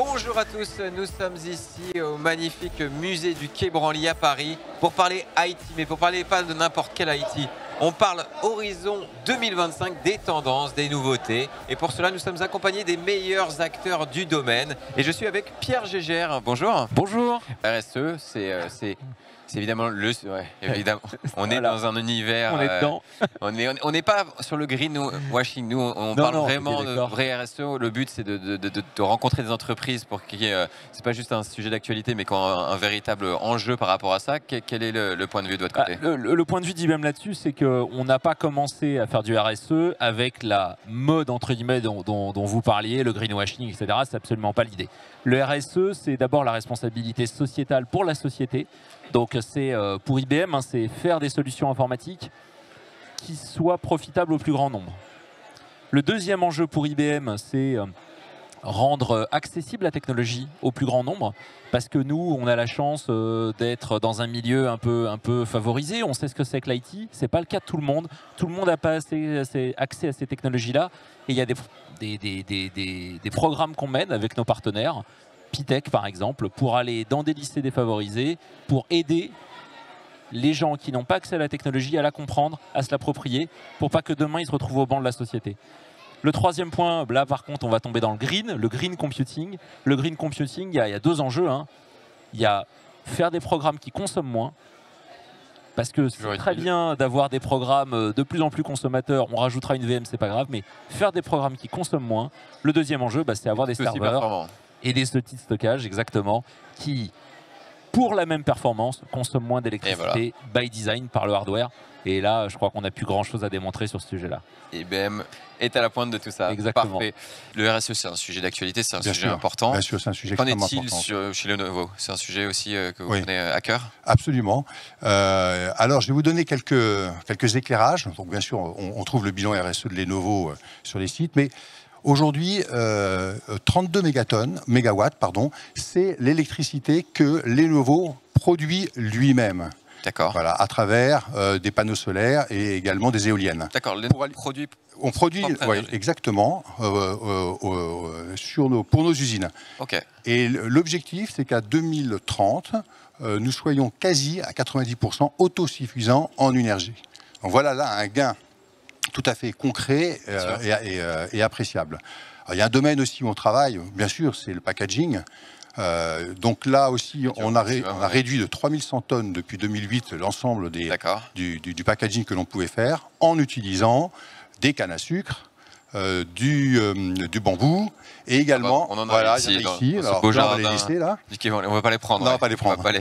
Bonjour à tous, nous sommes ici au magnifique musée du Quai Branly à Paris pour parler IT, mais pour parler pas de n'importe quel IT. On parle horizon 2025, des tendances, des nouveautés. Et pour cela, nous sommes accompagnés des meilleurs acteurs du domaine. Et je suis avec Pierre Gégère. Bonjour. Bonjour. RSE, c'est évidemment le... Ouais, évidemment. On est dans un univers... On est dedans. On n'est pas sur le greenwashing. Nous, on parle vraiment de vrai RSE. Le but, c'est de rencontrer des entreprises pour qu'il y ait... c'est pas juste un sujet d'actualité, mais qu'on a un véritable enjeu par rapport à ça. Quel est le point de vue de votre côté? Le point de vue d'IBM là-dessus, c'est qu'on n'a pas commencé à faire du RSE avec la mode, entre guillemets, dont vous parliez, le greenwashing, etc. C'est absolument pas l'idée. Le RSE, c'est d'abord la responsabilité sociétale pour la société. Donc c'est pour IBM, c'est faire des solutions informatiques qui soient profitables au plus grand nombre. Le deuxième enjeu pour IBM, c'est rendre accessible la technologie au plus grand nombre, parce que nous, on a la chance d'être dans un milieu un peu favorisé. On sait ce que c'est que l'IT. C'est pas le cas de tout le monde. Tout le monde n'a pas accès à ces technologies-là. Et il y a des programmes qu'on mène avec nos partenaires, Pitech par exemple, pour aller dans des lycées défavorisés, pour aider les gens qui n'ont pas accès à la technologie à la comprendre, à se l'approprier, pour pas que demain ils se retrouvent au banc de la société. Le troisième point, là par contre on va tomber dans le green computing. Le green computing, il y a deux enjeux. Il y a faire des programmes qui consomment moins, parce que c'est très bien d'avoir des programmes de plus en plus consommateurs, on rajoutera une VM, c'est pas grave, mais faire des programmes qui consomment moins. Le deuxième enjeu, c'est avoir des serveurs et des outils de stockage, exactement, qui, pour la même performance, consomment moins d'électricité by design par le hardware. Et là, je crois qu'on n'a plus grand-chose à démontrer sur ce sujet-là. IBM est à la pointe de tout ça. Exactement. Parfait. Le RSE, c'est un sujet d'actualité, c'est un sujet important. Bien sûr, c'est un sujet Qu'en extrêmement est-il chez Lenovo? C'est un sujet aussi que vous prenez à cœur? Absolument. Alors, je vais vous donner quelques éclairages. Donc, bien sûr, on trouve le bilan RSE de Lenovo sur les sites, mais aujourd'hui, 32 mégawatts, c'est l'électricité que Lenovo produit lui-même. D'accord. Voilà, à travers des panneaux solaires et également des éoliennes. D'accord. On produit exactement pour nos usines. Okay. Et l'objectif, c'est qu'à 2030, nous soyons quasi à 90% autosuffisants en énergie. Donc voilà là un gain tout à fait concret et appréciable. Alors, il y a un domaine aussi où on travaille, bien sûr, c'est le packaging. Donc là aussi, on a réduit de 3100 tonnes depuis 2008 l'ensemble du packaging que l'on pouvait faire en utilisant des cannes à sucre, du bambou et également, on en a ici, alors, on va les laisser là. On ne va pas les prendre. Non, on va pas les prendre. On va pas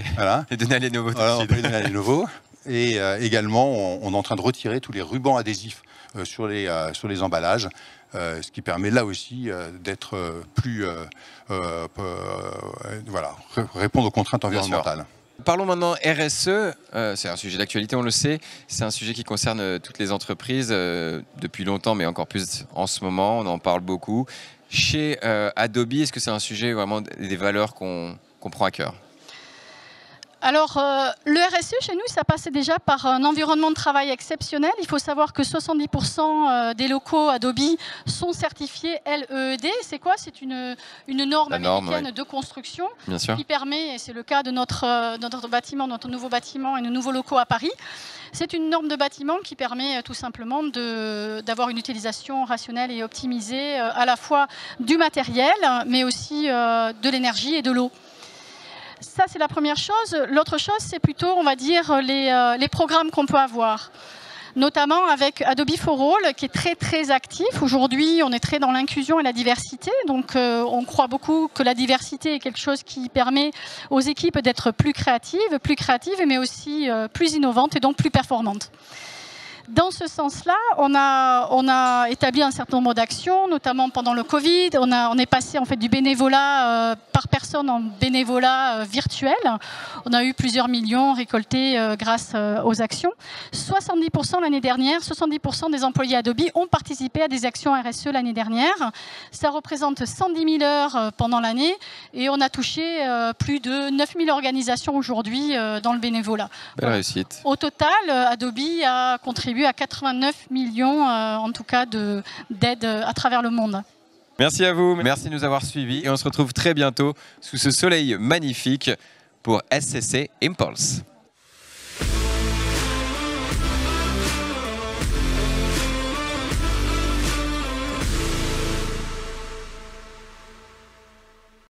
les donner à Lenovo. Voilà, on va pas les donner à Lenovo. Et également, on est en train de retirer tous les rubans adhésifs sur les emballages. Ce qui permet là aussi d'être plus... répondre aux contraintes environnementales. Parlons maintenant RSE, c'est un sujet d'actualité, on le sait, c'est un sujet qui concerne toutes les entreprises depuis longtemps, mais encore plus en ce moment, on en parle beaucoup. Chez Adobe, est-ce que c'est un sujet vraiment des valeurs qu'on prend à cœur? Alors, le RSE chez nous, ça passait déjà par un environnement de travail exceptionnel. Il faut savoir que 70% des locaux Adobe sont certifiés LEED. C'est quoi? C'est une norme américaine de construction qui permet, et c'est le cas de notre bâtiment, notre nouveau bâtiment et nos nouveaux locaux à Paris, c'est une norme de bâtiment qui permet tout simplement d'avoir une utilisation rationnelle et optimisée à la fois du matériel, mais aussi de l'énergie et de l'eau. Ça, c'est la première chose. L'autre chose, c'est plutôt, on va dire, les programmes qu'on peut avoir. Notamment avec Adobe for All, qui est très, très actif. Aujourd'hui, on est très dans l'inclusion et la diversité. Donc, on croit beaucoup que la diversité est quelque chose qui permet aux équipes d'être plus créatives, mais aussi plus innovantes et donc plus performantes. Dans ce sens-là, on a établi un certain nombre d'actions, notamment pendant le Covid. On est passé en fait du bénévolat par personne en bénévolat virtuel. On a eu plusieurs millions récoltés grâce aux actions. 70% l'année dernière, 70% des employés Adobe ont participé à des actions RSE l'année dernière. Ça représente 110 000 heures pendant l'année et on a touché plus de 9 000 organisations aujourd'hui dans le bénévolat. Belle réussite. Au total, Adobe a contribué à 89 millions, en tout cas, d'aides à travers le monde. Merci à vous. Merci de nous avoir suivis. Et on se retrouve très bientôt sous ce soleil magnifique pour SCC Impulse.